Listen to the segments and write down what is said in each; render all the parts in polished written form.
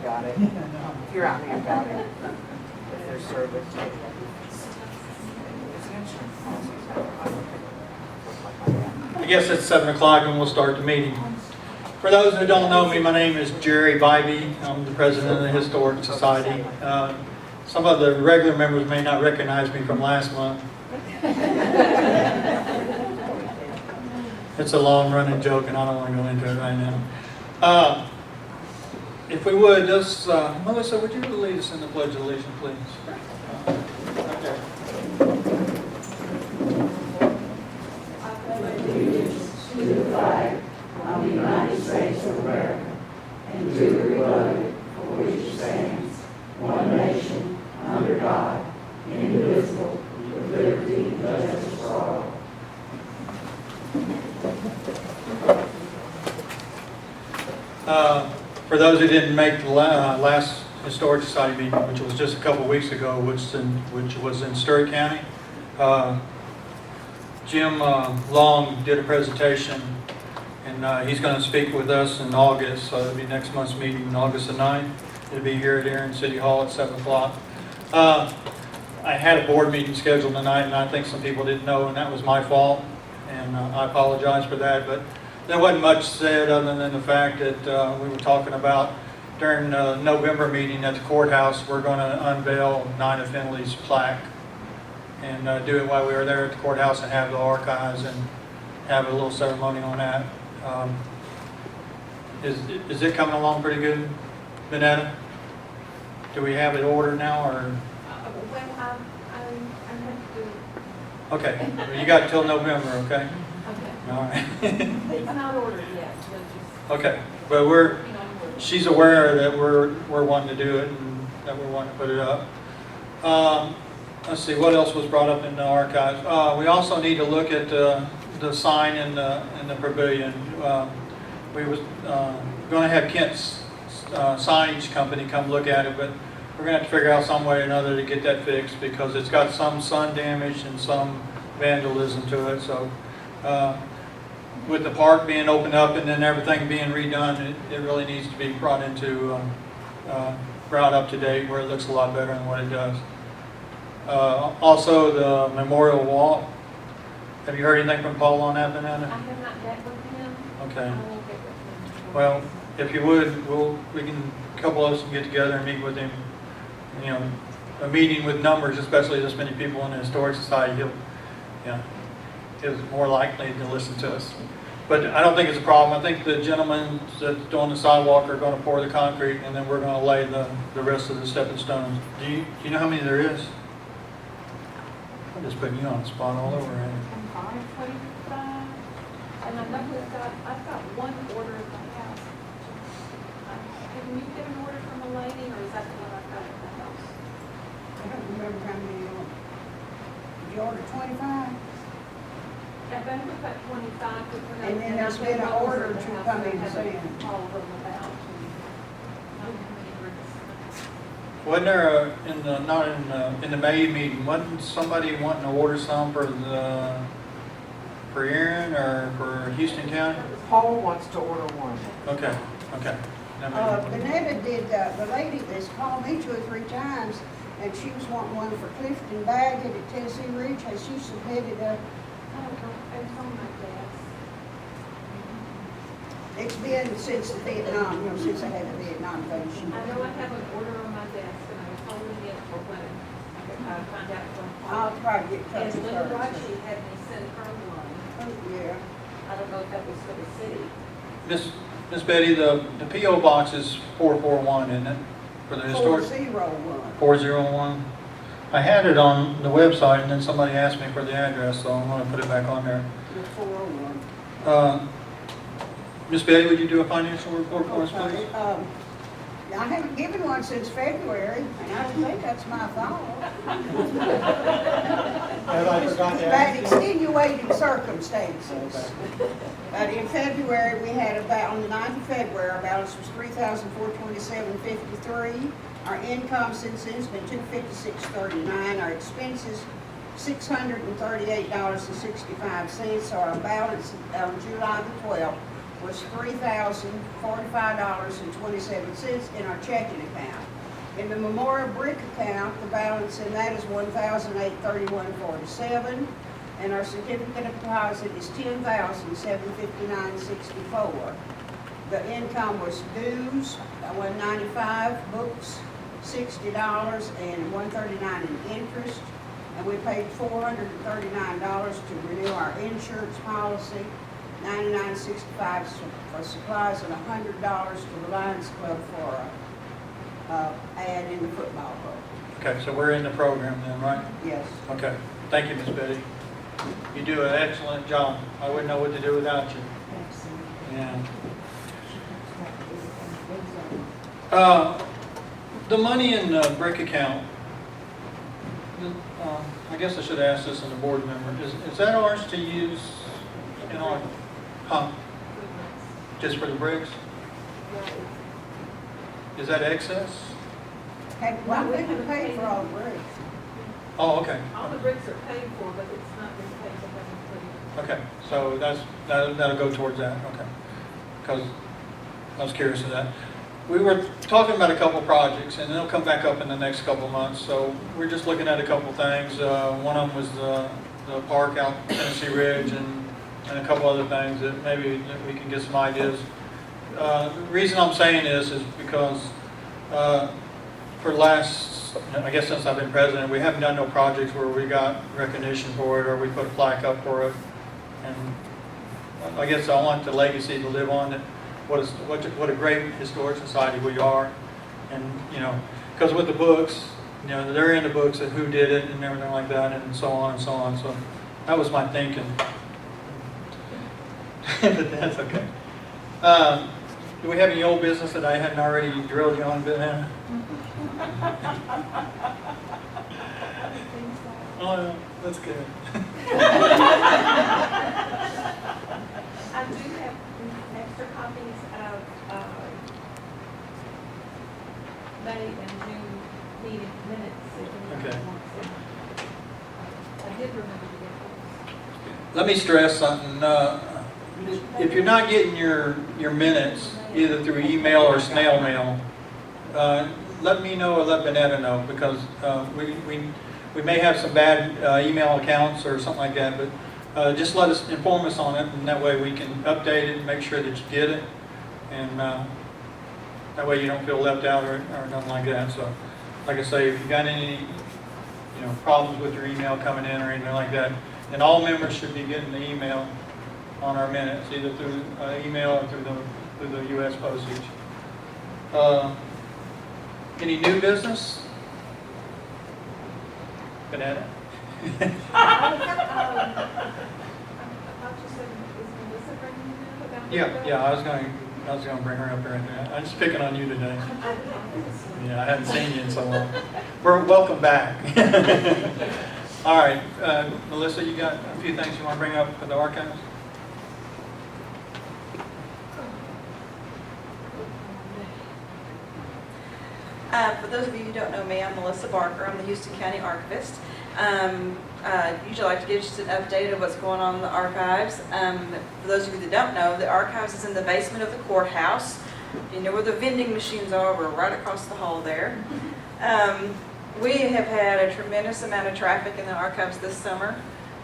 Got it. If you're out here, got it. If there's service. Is the insurance policies I don't think like that. I guess it's 7 o'clock and we'll start the meeting. For those who don't know me, my name is Jerry Bybee. I'm the president of the Historic Society. Some of the regular members may not recognize me from last month. It's a long-running joke and I don't want to go into it right now. If we would, just, Melissa, would you lead us in the Pledge of Allegiance, please? Right there. I pledge allegiance to the flag of the United States of America and to the republic for which it stands, one nation, under God, indivisible, with liberty and justice for all. For those who didn't make the last Historic Society meeting, which was just a couple weeks ago, which was in Stewart County, Jim Long did a presentation, and he's going to speak with us in August, so it'll be next month's meeting, August the 9th. It'll be here at Erin City Hall at 7 o'clock. I had a board meeting scheduled tonight, and I think some people didn't know, and that was my fault, and I apologize for that, but there wasn't much said other than the fact that we were talking about during the November meeting at the courthouse, we're going to unveil Nina Finley's plaque and do it while we were there at the courthouse and have the archives and have a little ceremony on that. Is it coming along pretty good, Vanetta? Do we have it ordered now, or? Well, I'm going to do it. Okay, well, you got till November, okay? Okay. All right. It's not ordered yet, so just, Okay, but she's aware that we're wanting to do it and that we're wanting to put it up. Let's see, what else was brought up in the archives? We also need to look at the sign in the pavilion. We was going to have Kent's signage company come look at it, but we're going to have to figure out some way or another to get that fixed because it's got some sun damage and some vandalism to it. So with the park being opened up and then everything being redone, it really needs to be brought into brought up to date where it looks a lot better than what it does. Also, the memorial wall. Have you heard anything from Paul on that, I Vanetta? have not met with him. Okay. I will get with him. Well, if you would, a couple of us can get together and meet with him. You know, a meeting with numbers, especially this many people in the Historic Society, is more likely to listen to us. But I don't think it's a problem. I think the gentlemen that's doing the sidewalk are going to pour the concrete, and then we're going to lay the rest of the stepping stones. Do you know how many there is? I'm just putting you on the spot all over. Right? 525, and I know I've got one order at the house. Can you get an order from a lady, or is that the one I've got at the house? I don't remember how many you ordered. Did you order 25? I bet we've got 25. And then there's been an order to come in soon. All of them about. Wasn't there in the May meeting? Wasn't somebody wanting to order some for Erin or for Houston County? Paul wants to order one. Okay. Vanetta did, the lady that's called me 2 or 3 times, and she was wanting one for Clifton Baggett at Tennessee Ridge. Has she submitted a? I don't know, it's on my desk. It's been since the Vietnam, since I had the Vietnam invasion. I know I have an order on my desk, and I was holding it for when I find out from I'll Paul. try to get in touch And with Linda her. Rachi had me send her one. Oh, yeah. I don't know if that was for the city. Miss Betty, the P.O. box is 441, isn't it? For the historic 401. 401. I had it on the website, and then somebody asked me for the address, so I'm going to put it back on there. The 401. Miss Betty, would you do a financial report for us, please? I haven't given one since February, and I don't think that's my fault. Have I forgot to But ask you? extenuating circumstances. But in February, we had on the 9th of February, our balance was $3,427.53. Our income since then has been $256.39. Our expenses, $638.65. So our balance on July the 12th was $3,045.27 in our checking account. In the Memorial Brick account, the balance in that is $1,831.47, and our certificate of deposit is $10,759.64. The income was dues, $195, books, $60, and $139 in interest. And we paid $439 to renew our insurance policy, $99.65 for supplies, and $100 to the Lions Club for a ad in the football book. Okay, so we're in the program then, right? Yes. Okay, thank you, Miss Betty. You do an excellent job. I wouldn't know what to do without you. Yeah. The money in the brick account, I guess I should ask this in the board member. Is that ours to use in our, just for the bricks? Is that excess? Hey, well, we can pay for all the bricks. Oh, okay. All the bricks are paid for, but it's not been paid to have them Okay, so that'll go towards that, okay. Because I was curious of that. We were talking about a couple projects, and they'll come back up in the next couple months, so we're just looking at a couple things. One of them was the park out Tennessee Ridge, and a couple other things that maybe that we can get some ideas. The reason I'm saying this is because for the last, I guess since I've been president, we haven't done no projects where we got recognition for it or we put a plaque up for it. And I guess I want the legacy to live on, that what a great historic society we are. And, you know, because with the books, you know, they're in the books of who did it and everything like that, and so on and so on. So that was my thinking. But that's okay. Do we have any old business that I hadn't already drilled you on, Banana? Oh, yeah, that's good. I do have extra copies of May and June meeting minutes. If anyone Okay. wants them. I did remember to get those. Let me stress something. If you're not getting your minutes, either through email or snail mail, let me know or let Banetta know, because we may have some bad email accounts or something like that, but just inform us on it, and that way we can update it and make sure that you get it, and that way you don't feel left out or nothing like that. So, like I say, if you got any problems with your email coming in or anything like that, then all members should be getting the email on our minutes, either through email or through the U.S. postage. Any new business? Banana? I thought you said, is Melissa bringing you about? Yeah, I was going to bring her up here. I'm just picking on you today. Yeah, I hadn't seen you in so long. Welcome back. All right, Melissa, you got a few things you want to bring up for the archives? For those of you who don't know me, I'm Melissa Barker. I'm the Houston County Archivist. Usually I like to give just an update of what's going on in the archives. For those of you that don't know, the archives is in the basement of the courthouse. You know where the vending machines are? We're right across the hall there. We have had a tremendous amount of traffic in the archives this summer.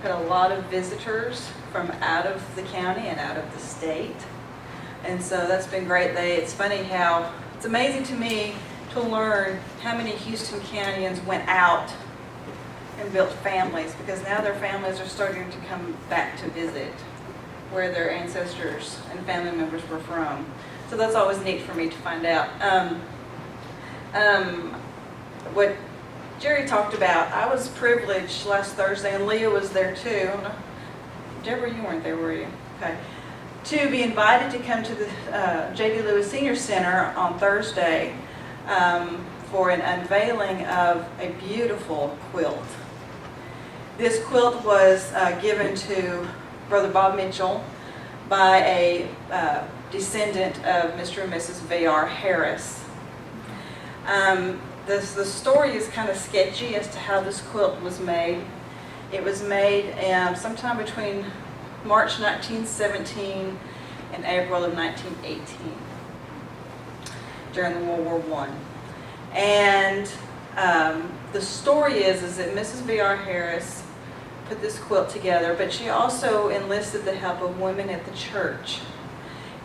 Had a lot of visitors from out of the county and out of the state. And so that's been great. It's funny how, it's amazing to me to learn how many Houston Countyans went out and built families, because now their families are starting to come back to visit where their ancestors and family members were from. So that's always neat for me to find out. What Jerry talked about, I was privileged last Thursday, and Leah was there too. Deborah, you weren't there, were you? Okay. To be invited to come to the J.D. Lewis Senior Center on Thursday for an unveiling of a beautiful quilt. This quilt was given to Brother Bob Mitchell by a descendant of Mr. and Mrs. V.R. Harris. The story is kind of sketchy as to how this quilt was made. It was made sometime between March 1917 in April of 1918 during the World War I. And the story is that Mrs. V.R. Harris put this quilt together, but she also enlisted the help of women at the church.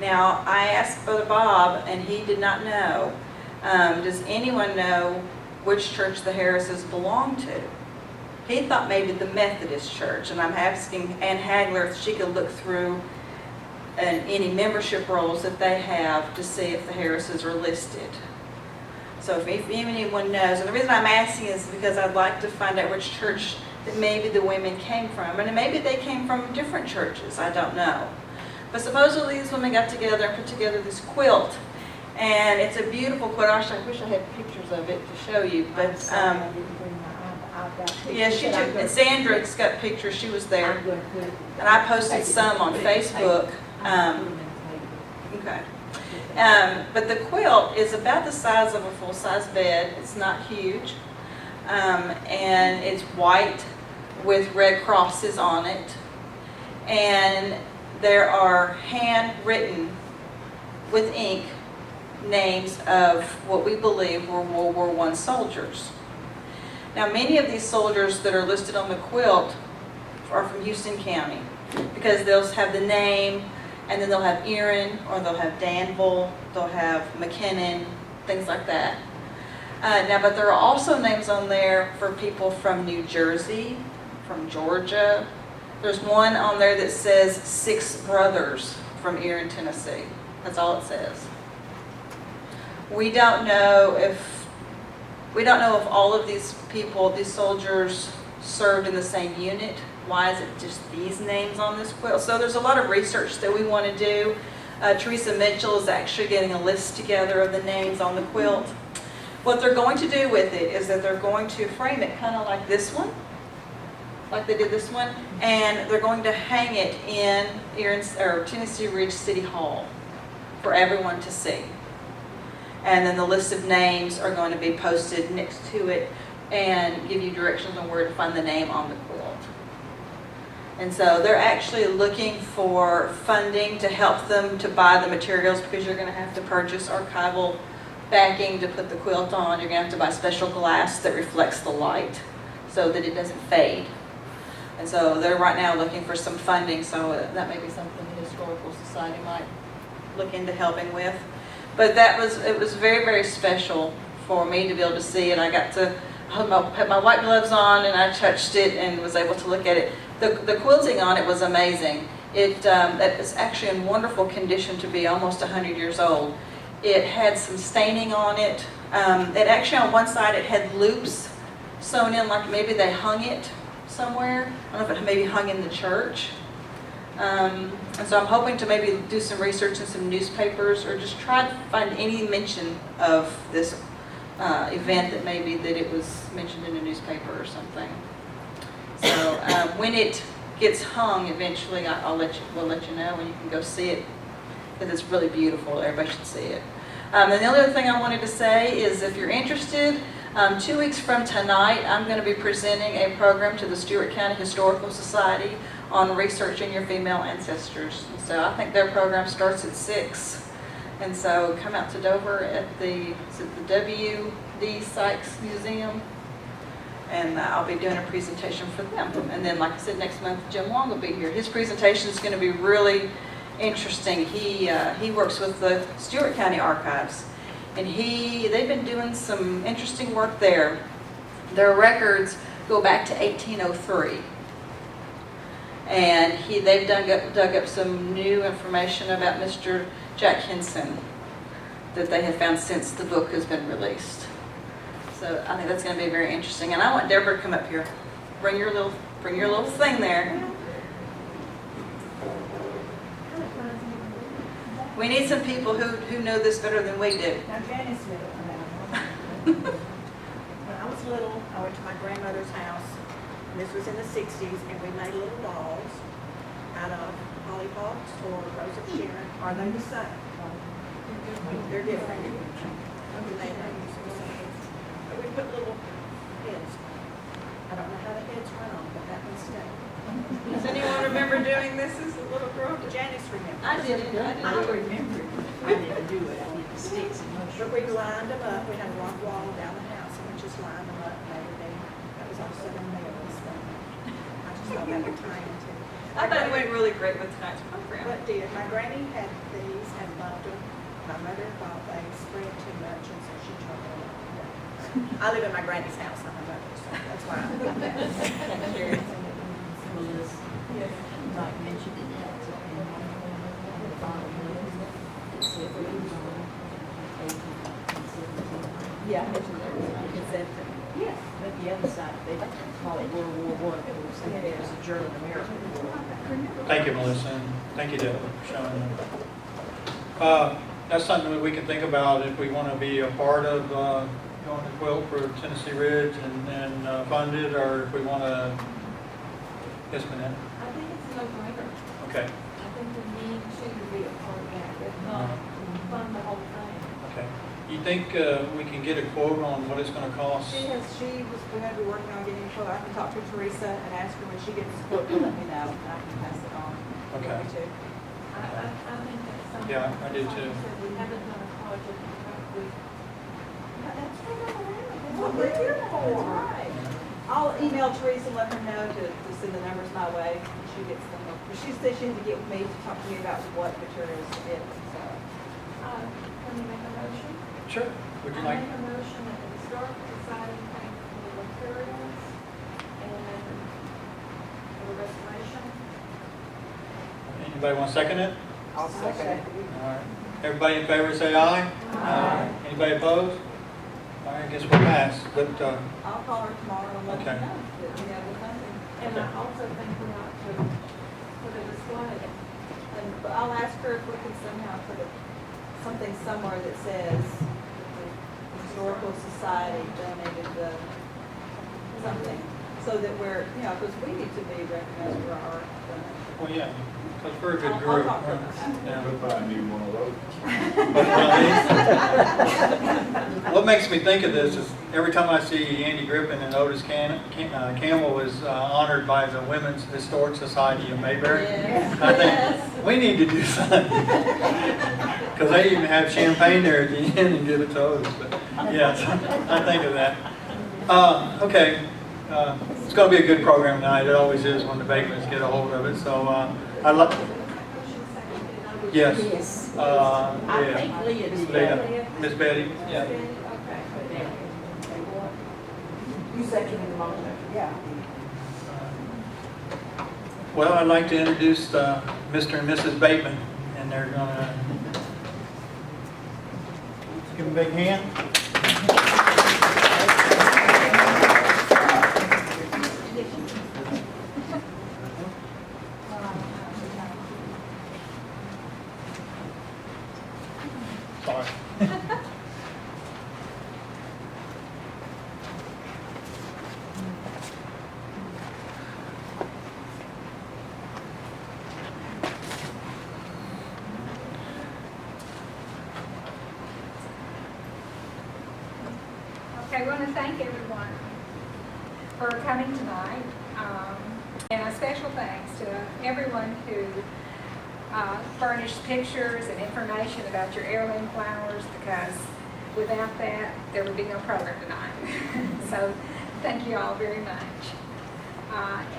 Now, I asked Brother Bob, and he did not know. Does anyone know which church the Harrises belong to? He thought maybe the Methodist church, and I'm asking Ann Hagler if she could look through any membership rolls that they have to see if the Harrises are listed. So if anyone knows, and the reason I'm asking is because I'd like to find out which church that maybe the women came from, and maybe they came from different churches, I don't know. But supposedly these women got together and put together this quilt, and it's a beautiful quilt. I wish I had pictures of it to show you, but yeah, she took, and Sandra's got pictures, she was there, and I posted some on Facebook. Okay. But the quilt is about the size of a full-size bed. It's not huge, and it's white with red crosses on it, and there are handwritten with ink names of what we believe were World War I soldiers. Now, many of these soldiers that are listed on the quilt are from Houston County, because they'll have the name, and then they'll have Erin, or they'll have Danville, they'll have McKinnon, things like that. Now, but there are also names on there for people from New Jersey, from Georgia. There's one on there that says 6 brothers from Erin, Tennessee. That's all it says. We don't know if all of these people, these soldiers, served in the same unit. Why is it just these names on this quilt? So there's a lot of research that we want to do. Teresa Mitchell is actually getting a list together of the names on the quilt. What they're going to do with it is that they're going to frame it kind of like this one, like they did this one, and they're going to hang it in Tennessee Ridge City Hall for everyone to see. And then the list of names are going to be posted next to it and give you directions on where to find the name on the quilt. And so they're actually looking for funding to help them to buy the materials, because you're going to have to purchase archival backing to put the quilt on. You're going to have to buy special glass that reflects the light so that it doesn't fade. And so they're right now looking for some funding, so that may be something the Historical Society might look into helping with. But it was very, very special for me to be able to see it. I got to had my white gloves on, and I touched it and was able to look at it. The quilting on it was amazing. It is actually in wonderful condition to be almost 100 years old. It had some staining on it. It actually, on one side, it had loops sewn in, like maybe they hung it somewhere. I don't know if it maybe hung in the church. And so I'm hoping to maybe do some research in some newspapers, or just try to find any mention of this event that maybe that it was mentioned in a newspaper or something. So when it gets hung eventually, we'll let you know, and you can go see it, because it's really beautiful. Everybody should see it. And the other thing I wanted to say is, if you're interested, 2 weeks from tonight, I'm going to be presenting a program to the Stewart County Historical Society on researching your female ancestors. And so I think their program starts at 6. And so come out to Dover at the W.D. Sykes Museum, and I'll be doing a presentation for them. And then, like I said, next month Jim Long will be here. His presentation is going to be really interesting. He works with the Stewart County Archives, and they've been doing some interesting work there. Their records go back to 1803. And they've dug up some new information about Mr. Jack Henson that they have found since the book has been released. So I think that's going to be very interesting. And I want Deborah to come up here. Bring your little thing there. We need some people who know this better than we do. Now Janice knew about it. When I was little, I went to my grandmother's house, and this was in the 60s, and we made little dolls out of hollyhocks or Rose of Sharon. Are they the same? They're different. But we put little heads. I don't know how the heads run on, but that one stayed. Does anyone remember doing this as a little girl? Janice remembers. I didn't. I remember, I didn't do it, I did the sticks and But mushrooms. we lined them up, we had a rock wall down the house, and we just lined them up, and everything, that was also in the mail, so I just thought that would tie into. I thought it went really great with tonight's program. What did, my granny had these and loved them, my mother thought they spread too much, and so she tried to let them go. I live in my granny's house, not my mother's, so that's why I got that. Melissa, Yes. like mentioned, that's a thing. The bottom list, it said who's on it, 18, 17. Yeah, it's that, Yeah, but the other side, they call it World War I, of course, and it was a German-American war. Thank you, Melissa, and thank you, Deb, for showing them. That's something that we can think about if we want to be a part of going to quilt for Tennessee Ridge and fund it, or if we want to, yes, ma'am? I think it's a no-brainer. Okay, I think we need to be a part of that, if not fund the whole thing. okay. You think we can get a quote on what it's going to cost? We're going to be working on getting a quote. I can talk to Teresa and ask her when she gets the quote to let me know, and I can pass it on. Okay. Me too. I think that's something. Yeah, I do too. Like I said, we haven't done a project, we That's what we're here for. That's right. I'll email Teresa and let her know to send the numbers my way. And she gets them. She said she had to get with me to talk to me about what materials to get. So. can we make a motion? Sure. Would you I like? make a motion that the Historical Society pay for the materials and for the restoration. Anybody want to second it? I'll second it. All right. Everybody in favor say aye. Aye. Anybody opposed? All right, I guess we'll pass, but, I'll call her tomorrow and let Okay. her know that we have the funding. And I also think we ought to put a display. And I'll ask her if we can somehow put something somewhere that says that the Historical Society donated the, something, so that we're, because we need to be recognized for our donation. well, yeah, because we're a good I'll group. talk to her. Yeah. We'll probably need one of those. What makes me think of this is every time I see Andy Griffin and Otis Campbell was honored by the Women's Historic Society of Mayberry. Yes. I Yes. think we need to do something. Because they even have champagne there at the end and give it to Otis. But yeah, so I think of that. Okay, it's going to be a good program tonight. It always is when the Batemans get a hold of it. So I'd love. Motion seconded, I would. Yes. Yes. Yeah. I think Leah did Leah. that. Miss Betty. Yeah. Okay. You seconded the motion? Yeah. Well, I'd like to introduce Mr. and Mrs. Bateman, and they're going to give them a big hand. Sorry. Okay, I want to thank everyone for coming tonight. And a special thanks to everyone who furnished pictures and information about your heirloom flowers, because without that, there would be no program tonight. So thank you all very much.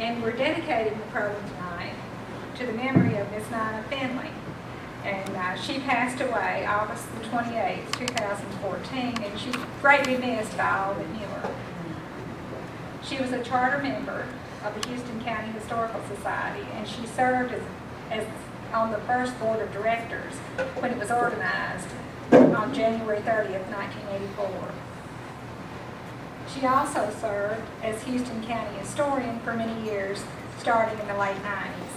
And we're dedicating the program tonight to the memory of Miss Nina Finley. And she passed away August the 28th, 2014, and she's greatly missed by all that knew her. She was a charter member of the Houston County Historical Society, and she served as on the first board of directors when it was organized on January 30th, 1984. She also served as Houston County historian for many years, starting in the late 90s.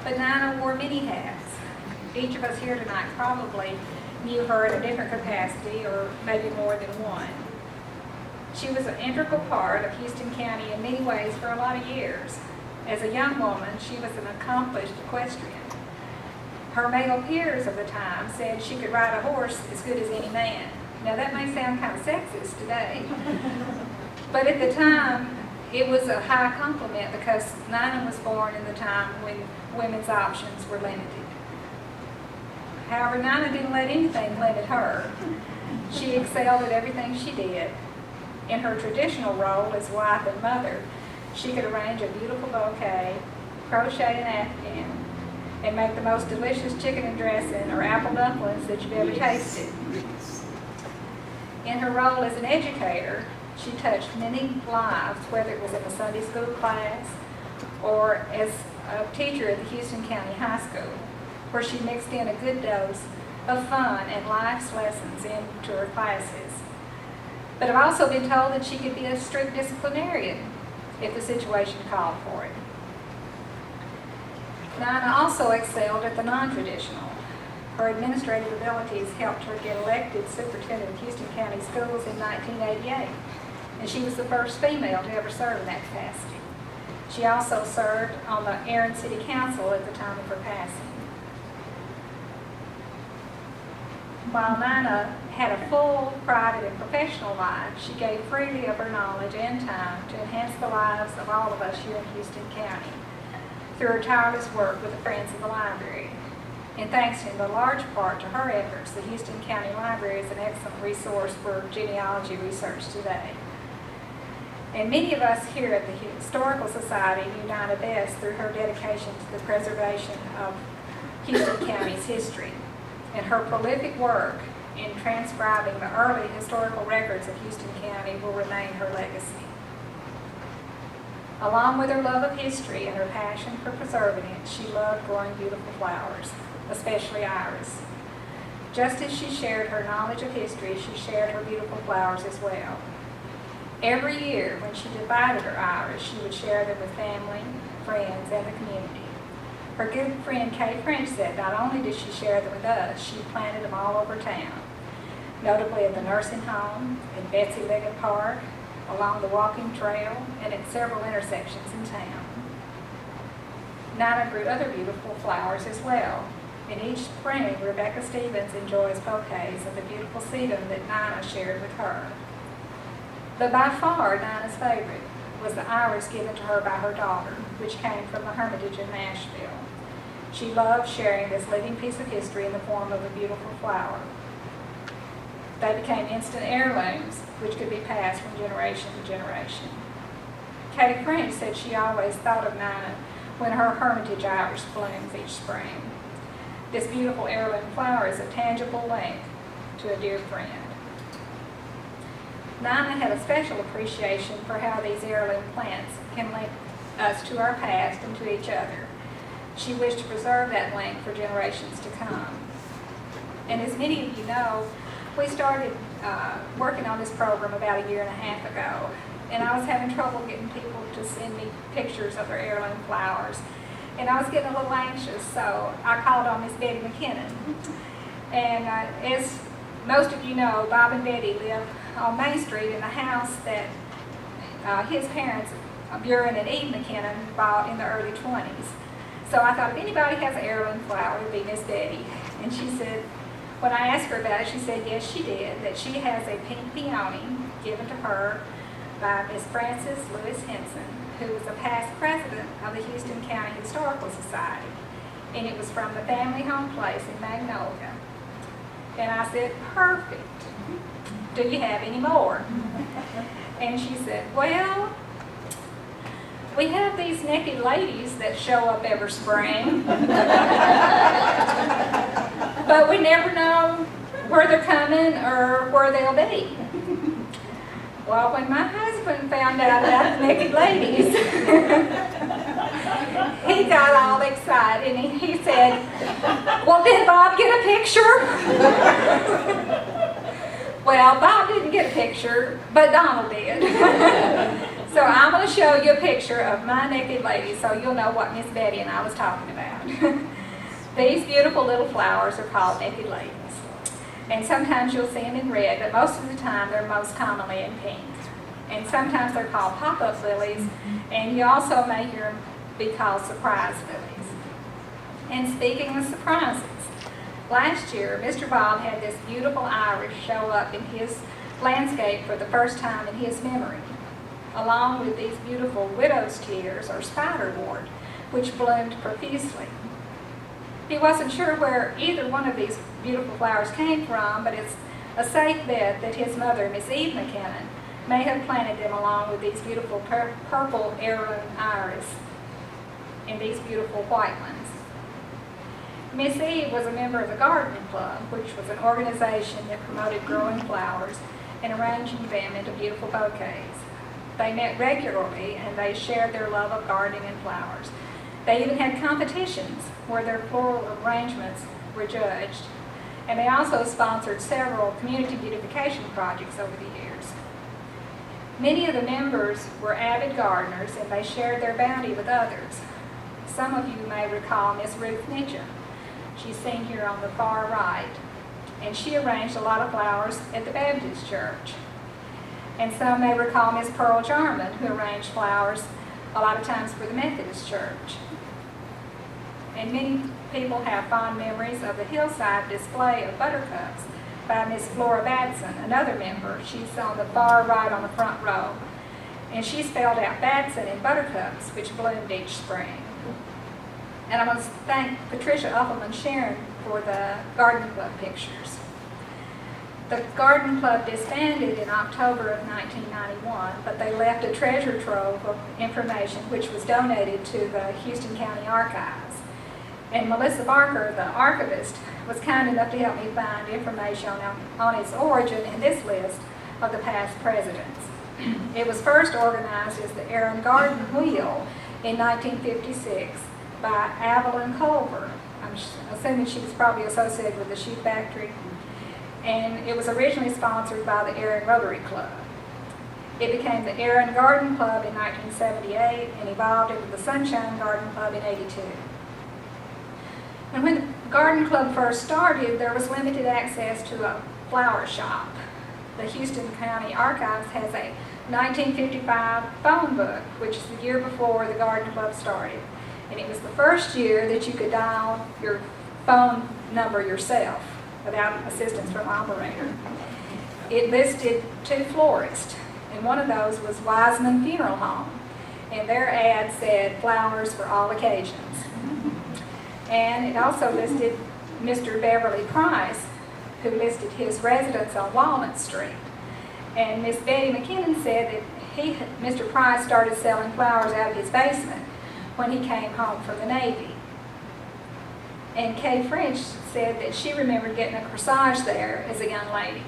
But Nina wore many hats. Each of us here tonight probably knew her in a different capacity, or maybe more than one. She was an integral part of Houston County in many ways for a lot of years. As a young woman, she was an accomplished equestrian. Her male peers of the time said she could ride a horse as good as any man. Now that may sound kind of sexist today, but at the time, it was a high compliment because Nina was born in the time when women's options were limited. However, Nina didn't let anything limit her. She excelled at everything she did. In her traditional role as wife and mother, she could arrange a beautiful bouquet, crochet an afghan, and make the most delicious chicken and dressing or apple dumplings that you've ever tasted. In her role as an educator, she touched many lives, whether it was in a Sunday school class or as a teacher at the Houston County High School, where she mixed in a good dose of fun and life's lessons into her classes. But I've also been told that she could be a strict disciplinarian if the situation called for it. Nina also excelled at the non-traditional. Her administrative abilities helped her get elected superintendent of Houston County Schools in 1988, and she was the first female to ever serve in that capacity. She also served on the Erin City Council at the time of her passing. While Nina had a full private and professional life, she gave freely of her knowledge and time to enhance the lives of all of us here in Houston County through her tireless work with the Friends of the Library. And thanks in large part to her efforts, the Houston County Library is an excellent resource for genealogy research today. And many of us here at the Historical Society knew Nina best through her dedication to the preservation of Houston County's history. And her prolific work in transcribing the early historical records of Houston County will remain her legacy. Along with her love of history and her passion for preserving it, she loved growing beautiful flowers, especially iris. Just as she shared her knowledge of history, she shared her beautiful flowers as well. Every year, when she divided her iris, she would share them with family, friends, and the community. Her good friend Kay French said not only did she share them with us, she planted them all over town, notably at the nursing home, in Betsy Liggett Park, along the walking trail, and at several intersections in town. Nina grew other beautiful flowers as well. In each spring, Rebecca Stevens enjoys bouquets of the beautiful sedum that Nina shared with her. But by far, Nina's favorite was the iris given to her by her daughter, which came from the Hermitage in Nashville. She loved sharing this living piece of history in the form of a beautiful flower. They became instant heirlooms, which could be passed from generation to generation. Katie French said she always thought of Nina when her Hermitage iris blooms each spring. This beautiful heirloom flower is a tangible link to a dear friend. Nina had a special appreciation for how these heirloom plants can link us to our past and to each other. She wished to preserve that link for generations to come. And as many of you know, we started working on this program about 1.5 years ago, and I was having trouble getting people to send me pictures of their heirloom flowers. And I was getting a little anxious, so I called on Miss Betty McKinnon. And as most of you know, Bob and Betty live on Main Street in a house that his parents, Buren and Eve McKinnon, bought in the early 20s. So I thought if anybody has an heirloom flower, it would be Miss Betty. And she said, when I asked her about it, she said yes, she did, that she has a pink peony given to her by Miss Frances Lewis Henson, who was a past president of the Houston County Historical Society. And it was from the family home place in Magnolia. And I said, perfect. Do you have any more? And she said, well, we have these naked ladies that show up every spring. But we never know where they're coming or where they'll be. Well, when my husband found out about the naked ladies, he got all excited and he said, well, did Bob get a picture? Well, Bob didn't get a picture, but Donald did. So I'm going to show you a picture of my naked lady so you'll know what Miss Betty and I was talking about. These beautiful little flowers are called naked ladies. And sometimes you'll see them in red, but most of the time they're most commonly in pink. And sometimes they're called pop-up lilies, and you also may hear them be called surprise lilies. And speaking of surprises, last year, Mr. Bob had this beautiful iris show up in his landscape for the first time in his memory, along with these beautiful widow's tears or spiderwort, which bloomed profusely. He wasn't sure where either one of these beautiful flowers came from, but it's a safe bet that his mother, Miss Eve McKinnon, may have planted them along with these beautiful purple heirloom iris and these beautiful white ones. Miss Eve was a member of the Gardening Club, which was an organization that promoted growing flowers and arranging them into beautiful bouquets. They met regularly and they shared their love of gardening and flowers. They even had competitions where their floral arrangements were judged. And they also sponsored several community beautification projects over the years. Many of the members were avid gardeners and they shared their bounty with others. Some of you may recall Miss Ruth Mitchum. She's seen here on the far right. And she arranged a lot of flowers at the Baptist church. And some may recall Miss Pearl Jarman, who arranged flowers a lot of times for the Methodist church. And many people have fond memories of the hillside display of buttercups by Miss Flora Batson, another member. She's on the far right on the front row. And she spelled out Batson in buttercups, which bloomed each spring. And I want to thank Patricia Uffleman Sharon for the Garden Club pictures. The Garden Club disbanded in October of 1991, but they left a treasure trove of information which was donated to the Houston County Archives. And Melissa Barker, the archivist, was kind enough to help me find information on its origin in this list of the past presidents. It was first organized as the Aaron Garden Wheel in 1956 by Evelyn Culver. I'm assuming she was probably associated with the shoe factory. And it was originally sponsored by the Aaron Rotary Club. It became the Aaron Garden Club in 1978 and evolved into the Sunshine Garden Club in '82. And when the Garden Club first started, there was limited access to a flower shop. The Houston County Archives has a 1955 phone book, which is the year before the Garden Club started. And it was the first year that you could dial your phone number yourself without assistance from an operator. It listed 2 florists, and one of those was Wiseman Funeral Home. And their ad said, flowers for all occasions. And it also listed Mr. Beverly Price, who listed his residence on Walnut Street. And Miss Betty McKinnon said that Mr. Price started selling flowers out of his basement when he came home from the Navy. And Kay French said that she remembered getting a corsage there as a young lady.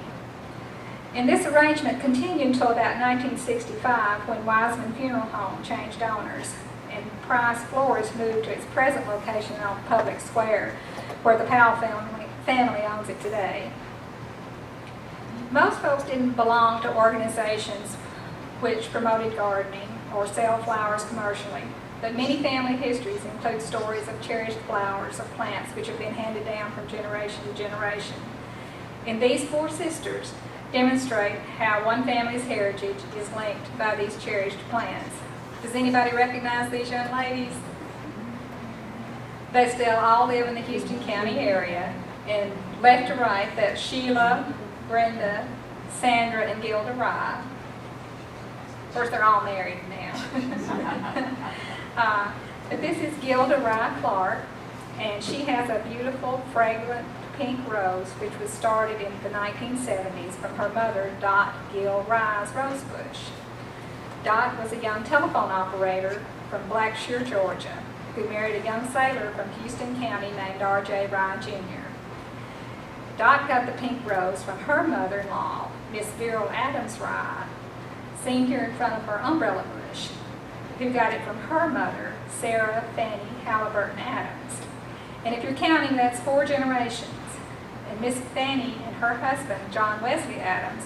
And this arrangement continued until about 1965 when Wiseman Funeral Home changed owners and Price Florist moved to its present location on Public Square, where the Powell family owns it today. Most folks didn't belong to organizations which promoted gardening or sell flowers commercially. But many family histories include stories of cherished flowers or plants which have been handed down from generation to generation. And these 4 sisters demonstrate how one family's heritage is linked by these cherished plants. Does anybody recognize these young ladies? They still all live in the Houston County area. And left to right, that's Sheila, Brenda, Sandra, and Gilda Rye. Of course, they're all married now. But this is Gilda Rye Clark, and she has a beautiful, fragrant pink rose, which was started in the 1970s from her mother, Dot Gill Rye's rose bush. Dot was a young telephone operator from Blackshear, Georgia, who married a young sailor from Houston County named R.J. Rye Jr. Dot got the pink rose from her mother-in-law, Miss Viral Adams Rye, seen here in front of her umbrella bush, who got it from her mother, Sarah Fanny Halliburton Adams. And if you're counting, that's 4 generations. And Miss Fanny and her husband, John Wesley Adams,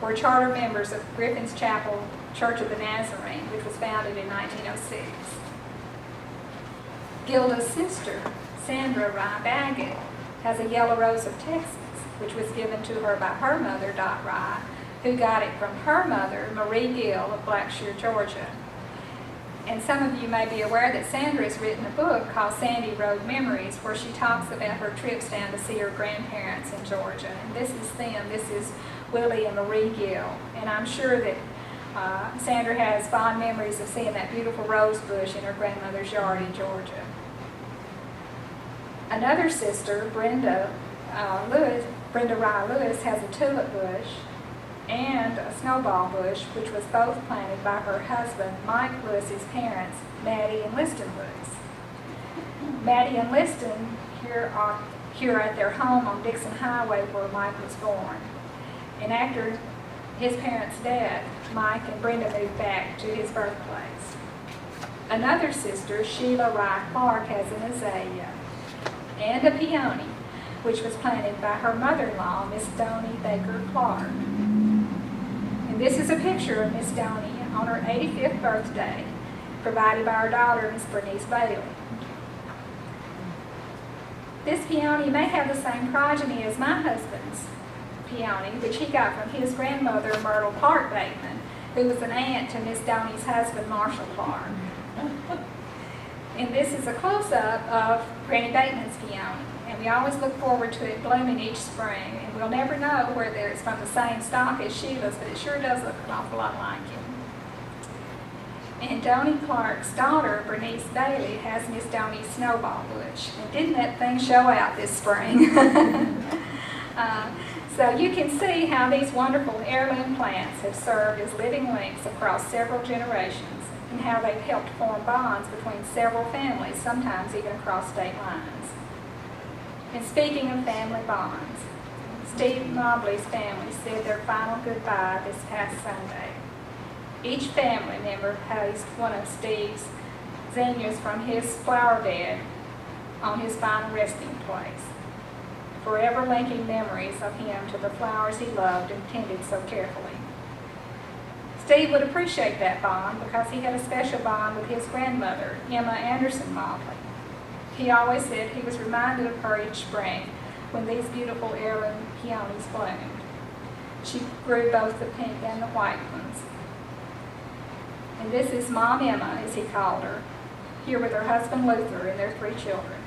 were charter members of Griffin's Chapel Church of the Nazarene, which was founded in 1906. Gilda's sister, Sandra Rye Baggett, has a yellow rose of Texas, which was given to her by her mother, Dot Rye, who got it from her mother, Marie Gill of Blackshear, Georgia. And some of you may be aware that Sandra has written a book called Sandy Road Memories, where she talks about her trips down to see her grandparents in Georgia. And this is them. This is Willie and Marie Gill. And I'm sure that Sandra has fond memories of seeing that beautiful rose bush in her grandmother's yard in Georgia. Another sister, Brenda Rye Lewis, has a tulip bush and a snowball bush, which was both planted by her husband, Mike Lewis's parents, Maddie and Liston Lewis. Maddie and Liston here at their home on Dixon Highway where Mike was born. And after his parents' death, Mike and Brenda moved back to his birthplace. Another sister, Sheila Rye Clark, has an azalea and a peony, which was planted by her mother-in-law, Miss Donnie Baker Clark. And this is a picture of Miss Donnie on her 85th birthday, provided by her daughter, Miss Bernice Bailey. This peony may have the same progeny as my husband's peony, which he got from his grandmother, Myrtle Clark Bateman, who was an aunt to Miss Donnie's husband, Marshall Clark. And this is a close-up of Granny Bateman's peony, and we always look forward to it blooming each spring, and we'll never know whether it's from the same stock as Sheila's, but it sure does look an awful lot like him. And Donnie Clark's daughter, Bernice Bailey, has Miss Donnie's snowball bush. And didn't that thing show out this spring? So you can see how these wonderful heirloom plants have served as living links across several generations, and how they've helped form bonds between several families, sometimes even across state lines. And speaking of family bonds, Steve Mobley's family said their final goodbye this past Sunday. Each family member placed one of Steve's zinnias from his flower bed on his final resting place, forever linking memories of him to the flowers he loved and tended so carefully. Steve would appreciate that bond because he had a special bond with his grandmother, Emma Anderson Mobley. He always said he was reminded of her each spring when these beautiful heirloom peonies bloomed. She grew both the pink and the white ones. And this is Mom Emma, as he called her, here with her husband Luther and their 3 children.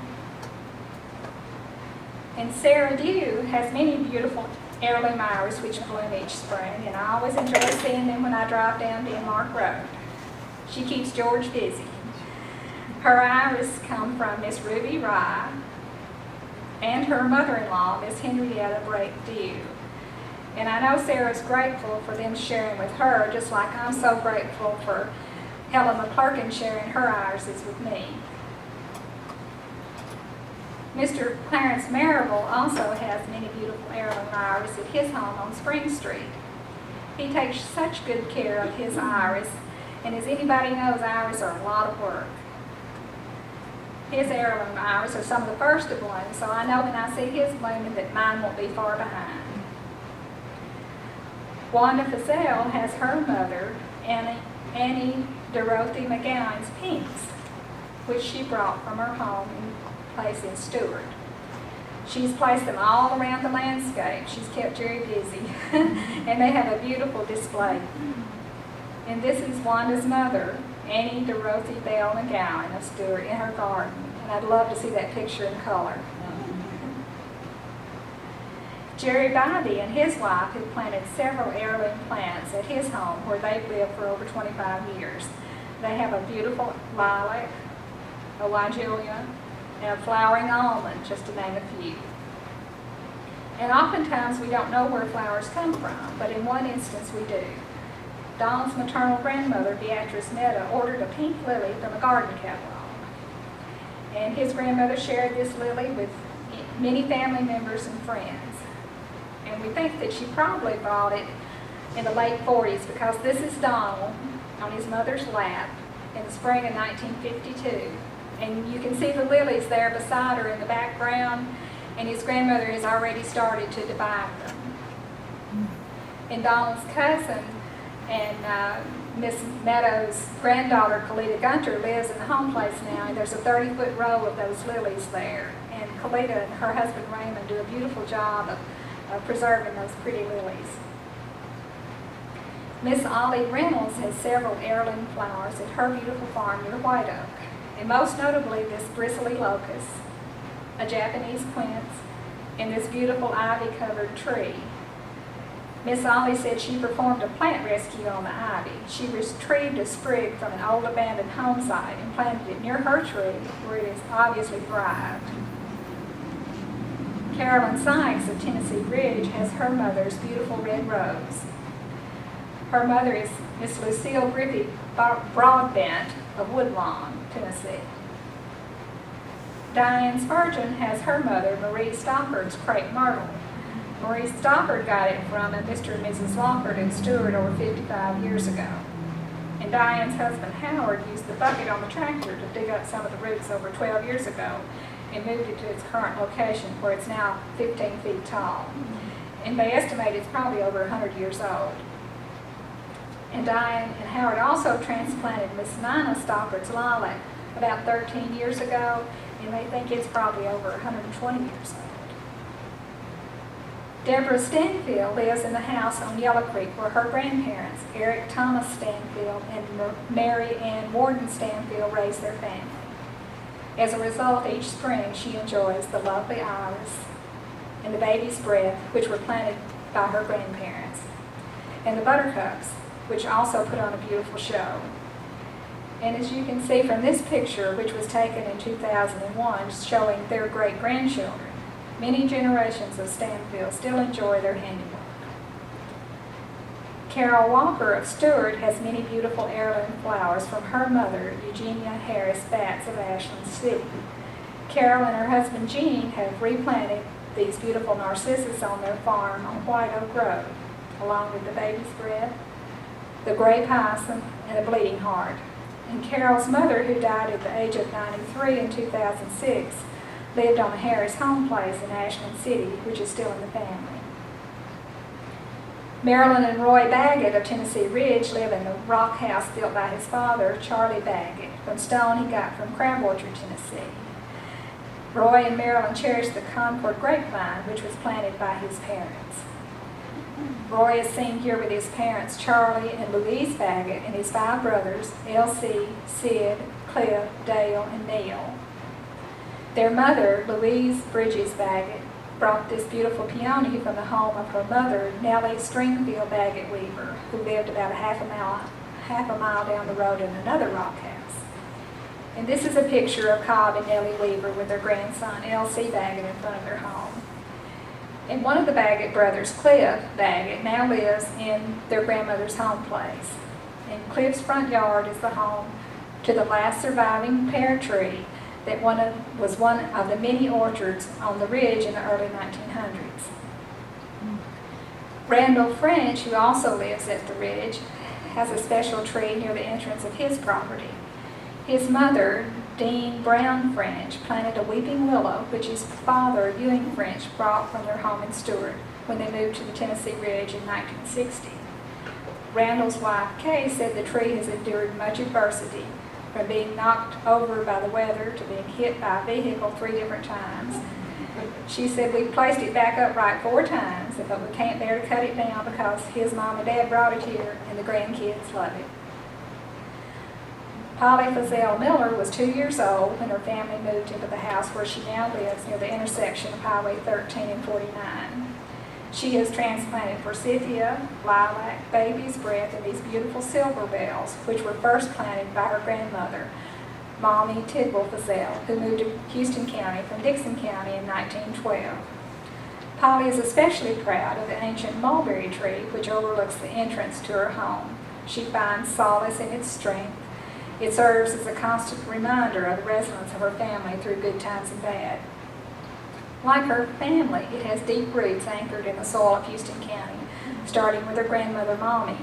And Sarah Dew has many beautiful heirloom iris which bloom each spring, and I always enjoy seeing them when I drive down Denmark Road. She keeps George busy. Her iris come from Miss Ruby Rye and her mother-in-law, Miss Henrietta Brake Dew. And I know Sarah's grateful for them sharing with her, just like I'm so grateful for Helen McClurkin sharing her irises with me. Mr. Clarence Marable also has many beautiful heirloom iris at his home on Spring Street. He takes such good care of his iris, and as anybody knows, iris are a lot of work. His heirloom iris are some of the first to bloom, so I know when I see his blooming that mine won't be far behind. Wanda Fazell has her mother, Annie Dorothy McGowan's pinks, which she brought from her home and place in Stewart. She's placed them all around the landscape. She's kept Jerry busy, and they have a beautiful display. And this is Wanda's mother, Annie Dorothy Bell McGowan of Stewart, in her garden, and I'd love to see that picture in color. Jerry Bybee and his wife have planted several heirloom plants at his home where they've lived for over 25 years. They have a beautiful lilac, a weigelia, and a flowering almond, just to name a few. And oftentimes we don't know where flowers come from, but in one instance we do. Donald's maternal grandmother, Beatrice Meta, ordered a pink lily from a garden catalog. And his grandmother shared this lily with many family members and friends. And we think that she probably bought it in the late 40s because this is Donald on his mother's lap in the spring of 1952. And you can see the lilies there beside her in the background, and his grandmother has already started to divide them. And Donald's cousin and Miss Meadows' granddaughter, Kalita Gunter, lives in the home place now, and there's a 30-foot row of those lilies there. And Kalita and her husband Raymond do a beautiful job of preserving those pretty lilies. Miss Ollie Reynolds has several heirloom flowers at her beautiful farm near White Oak, and most notably this bristly locust, a Japanese quince, and this beautiful ivy-covered tree. Miss Ollie said she performed a plant rescue on the ivy. She retrieved a sprig from an old abandoned home site and planted it near her tree where it has obviously thrived. Carolyn Sykes of Tennessee Ridge has her mother's beautiful red rose. Her mother is Miss Lucille Griffith Broadbent of Woodlawn, Tennessee. Diane Spurgeon has her mother, Marie Stockard's crepe myrtle. Marie Stockard got it from a Mr. and Mrs. Lockard in Stewart over 55 years ago. And Diane's husband, Howard, used the bucket on the tractor to dig up some of the roots over 12 years ago and moved it to its current location where it's now 15 feet tall. And they estimate it's probably over 100 years old. And Diane and Howard also transplanted Miss Nina Stockard's lilac about 13 years ago, and they think it's probably over 120 years old. Deborah Stanfield lives in the house on Yellow Creek where her grandparents, Eric Thomas Stanfield and Mary Ann Warden Stanfield, raised their family. As a result, each spring she enjoys the lovely iris and the baby's breath, which were planted by her grandparents, and the buttercups, which also put on a beautiful show. And as you can see from this picture, which was taken in 2001, showing their great-grandchildren, many generations of Stanfield still enjoy their handiwork. Carol Walker of Stewart has many beautiful heirloom flowers from her mother, Eugenia Harris Batts of Ashland City. Carol and her husband Gene have replanted these beautiful narcissus on their farm on White Oak Road, along with the baby's breath, the gray possum, and the bleeding heart. And Carol's mother, who died at the age of 93 in 2006, lived on the Harris home place in Ashland City, which is still in the family. Marilyn and Roy Baggett of Tennessee Ridge live in the rock house built by his father, Charlie Baggett, from stone he got from Crab Orchard, Tennessee. Roy and Marilyn cherish the Concord grapevine, which was planted by his parents. Roy is seen here with his parents, Charlie and Louise Baggett, and his 5 brothers, Elsie, Sid, Cliff, Dale, and Neil. Their mother, Louise Bridges Baggett, brought this beautiful peony from the home of her mother, Nellie Stringfield Baggett Weaver, who lived about half a mile down the road in another rock house. And this is a picture of Cobb and Nellie Weaver with their grandson, L.C. Baggett, in front of their home. And one of the Baggett brothers, Cliff Baggett, now lives in their grandmother's home place. And Cliff's front yard is the home to the last surviving pear tree that was one of the many orchards on the ridge in the early 1900s. Randall French, who also lives at the ridge, has a special tree near the entrance of his property. His mother, Dean Brown French, planted a weeping willow, which his father, Ewing French, brought from their home in Stewart when they moved to the Tennessee Ridge in 1960. Randall's wife, Kay, said the tree has endured much adversity, from being knocked over by the weather to being hit by a vehicle 3 different times. She said, "We placed it back upright 4 times, but we can't bear to cut it down because his mom and dad brought it here and the grandkids love it." Polly Fazelle Miller was 2 years old when her family moved into the house where she now lives near the intersection of Highway 13 and 49. She has transplanted forsythia, lilac, baby's breath, and these beautiful silver bells, which were first planted by her grandmother, Mommy Tidwell Fazelle, who moved to Houston County from Dixon County in 1912. Polly is especially proud of the ancient mulberry tree, which overlooks the entrance to her home. She finds solace in its strength. It serves as a constant reminder of the resilience of her family through good times and bad. Like her family, it has deep roots anchored in the soil of Houston County, starting with her grandmother, Mommy,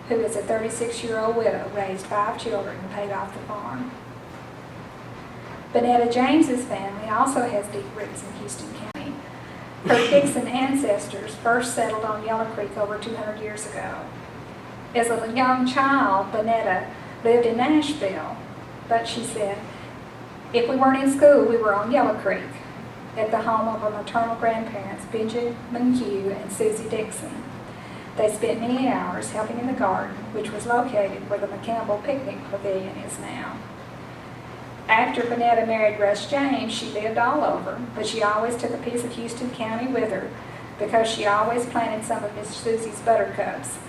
who is a 36-year-old widow, raised 5 children, and paid off the farm. Bonetta James's family also has deep roots in Houston County. Her Dixon ancestors first settled on Yellow Creek over 200 years ago. As a young child, Bonetta lived in Nashville, but she said, "If we weren't in school, we were on Yellow Creek, at the home of her maternal grandparents, Benjamin Hugh and Susie Dixon. They spent many hours helping in the garden, which was located where the McCampbell Picnic Pavilion is now." After Bonetta married Russ James, she lived all over, but she always took a piece of Houston County with her because she always planted some of Miss Susie's buttercups.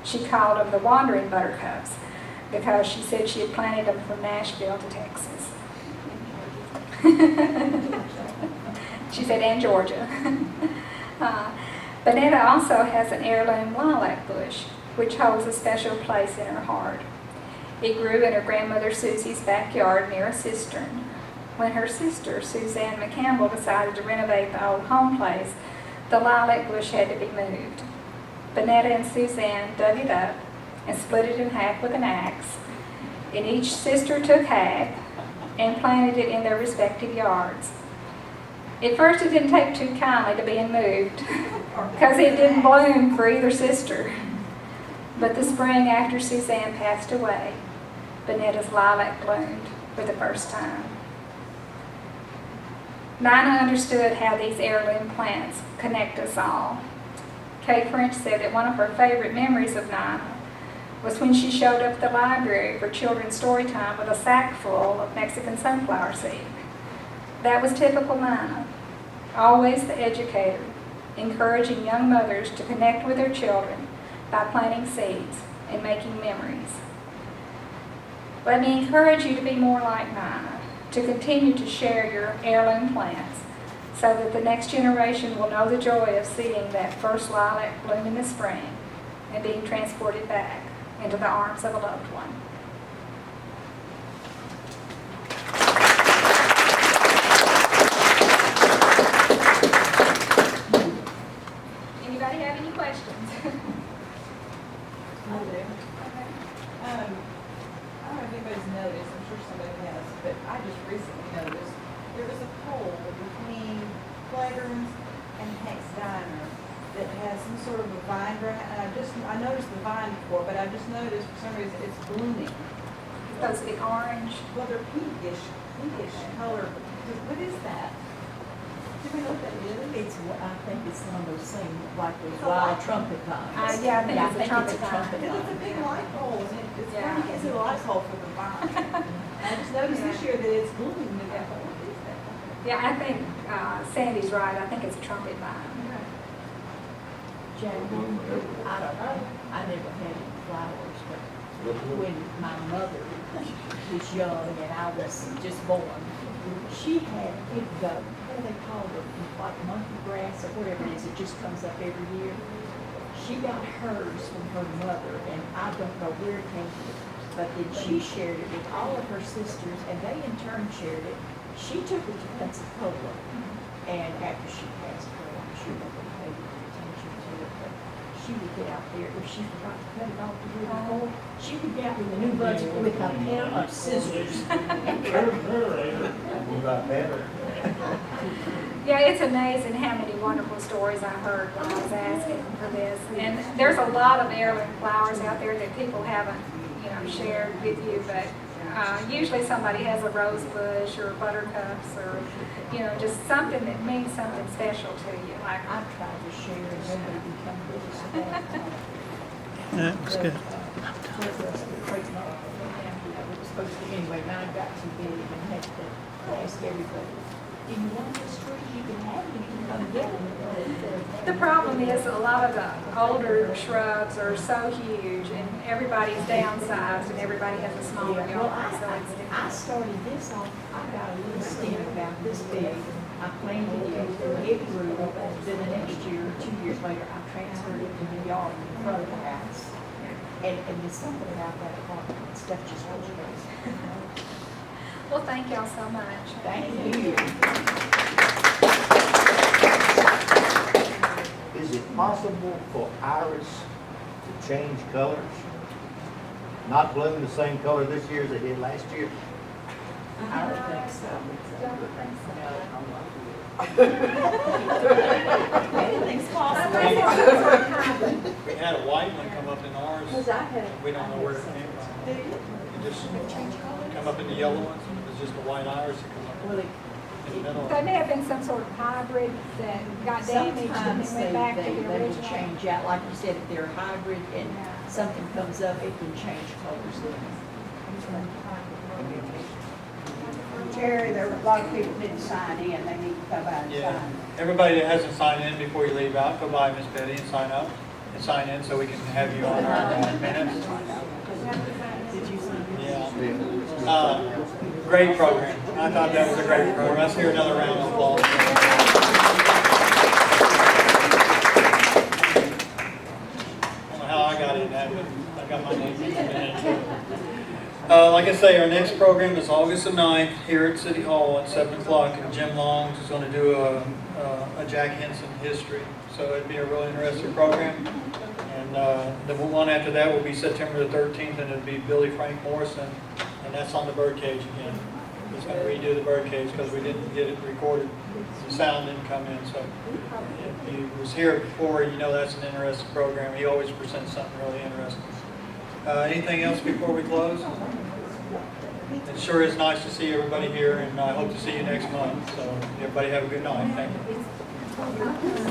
She called them the wandering buttercups because she said she had planted them from Nashville to Texas. She said, and Georgia. Bonetta also has an heirloom lilac bush, which holds a special place in her heart. It grew in her grandmother Susie's backyard near a cistern. When her sister, Suzanne McCampbell, decided to renovate the old home place, the lilac bush had to be moved. Bonetta and Suzanne dug it up and split it in half with an axe, and each sister took half and planted it in their respective yards. At first it didn't take too kindly to being moved, because it didn't bloom for either sister. But the spring after Suzanne passed away, Bonetta's lilac bloomed for the first time. Nina understood how these heirloom plants connect us all. Kay French said that one of her favorite memories of Nina was when she showed up at the library for children's story time with a sack full of Mexican sunflower seed. That was typical Nina, always the educator, encouraging young mothers to connect with their children by planting seeds and making memories. Let me encourage you to be more like Nina, to continue to share your heirloom plants so that the next generation will know the joy of seeing that first lilac bloom in the spring and being transported back into the arms of a loved one. Anybody have any questions? I do. I don't know if anybody's noticed, I'm sure somebody has, but I just recently noticed there was a pole between Flagrons and Hank's Diner that has some sort of a vine, and I noticed the vine before, but I just noticed for some reason it's blooming. Those big orange. Well, they're pinkish color. What is that? Do we know what that is? It's, I think it's one of those things, like those It's a wild light. trumpet vines. Yeah, I think Yeah, it's a trumpet vine. Because it's a big light pole, and it's Yeah. funny, you can't see the light pole from the vine. And I just noticed this year that it's blooming, and I thought, what is that? Yeah, I think Sandy's right. I think it's a trumpet vine. Jane, I don't know, I never had any flowers, but when my mother was young and I was just born, she had it go, what do they call it, like monkey grass or whatever it is, it just comes up every year. She got hers from her mother, and I don't know where it came from, but then she shared it with all of her sisters, and they in turn shared it. She took it to Pensacola, and after she passed away, I'm sure nobody paid any attention to it, but she would get out there, if she forgot to cut it off the year before, she would get out with a new budget with a pair of scissors. Yeah, it's amazing how many wonderful stories I heard when I was asking for this. And there's a lot of heirloom flowers out there that people haven't, shared with you, but usually somebody has a rose bush or buttercups or, just something that means something special to you. Like I tried to share and nobody would come with us at that time. That was good. It was supposed to, anyway, mine got too big and had to ask everybody, do you want this tree? You can have it, you can come get it. the problem is a lot of the older shrubs are so huge and everybody's downsized and everybody has a smaller Yeah, well, yard. So it's I started this off, I got a little stem about this big. I planted it grew, then the next year, 2 years later, I transferred it to the yard in front of the house. And there's something about that apartment, stuff just goes crazy. Well, thank y'all so much. Thank you. Is it possible for iris to change colors? Not bloom the same color this year as they did last year? I don't think so. Anything's possible. We had a white one come up in ours. We don't know where it came from. It just come up in the yellow ones. It was just a white iris that come up Well, in the middle. There may have been some sort of hybrid that got damaged and sometimes then went back to they the will original. change out, like you said, if they're hybrid and something comes up, it can change colors then. Terry, there were a lot of people didn't sign in, they need to come out and Yeah. sign. Everybody that hasn't signed in before you leave out, go by Miss Betty and sign up and sign in so we can have you on our minutes. Yeah. Great program. I thought that was a great program. Let's hear another round of applause. I didn't have it. I got my name in it. Like I say, our next program is August the 9th here at City Hall at 7 o'clock, and Jim Long is going to do a Jack Henson history. So it'd be a really interesting program. And the one after that will be September the 13th, and it'll be Billy Frank Morrison, and that's on the birdcage again. He's going to redo the birdcage because we didn't get it recorded. The sound didn't come in, so if he was here before, you know that's an interesting program. He always presents something really interesting. Anything else before we close? It sure is nice to see everybody here, and I hope to see you next month. So everybody have a good night. Thank you.